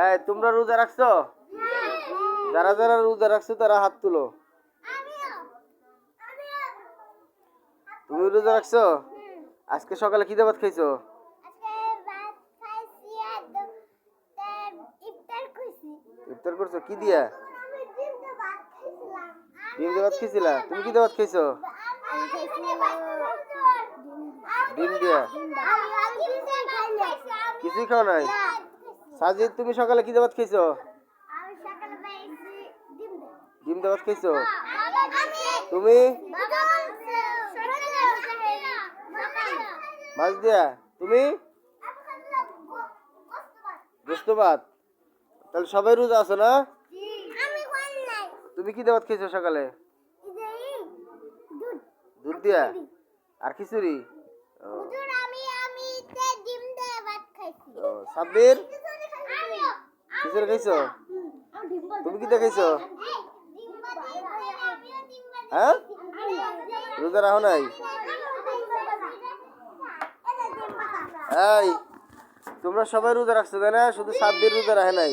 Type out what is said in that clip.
এই তোমরা রোজা রাখছো? যারা যারা রোজা রাখছো তারা হাত তুলো। তুমি রোজা রাখছো? আজকে সকালে কি ভাত খাইছো? ইফতার করছো কি দিয়া? ডিম দিয়ে ভাত খাইছিলা? তুমি কি দিয়ে ভাত খাইছো? ডিম দিয়া? কিছুই খাও নাই? সাজিদ তুমি সকালে কি দিয়ে ভাত খাইছো? ডিম দিয়ে ভাত খাইছো? তুমি মাছ দিয়া? তুমি গোস্ত ভাত? তাহলে সবাই রোজা আছো না? তুমি কি দিয়ে ভাত খাইছো সকালে? দুধ দিয়া? আর খিচুড়ি? সাব্বির খিচুড়ি খাইছো? তুমি কি দিয়ে খাইছো? হ্যাঁ রোজা রাখো নাই? এই তোমরা সবাই রোজা রাখছো তাই না? শুধু সাব্বির রোজা রাখে নাই।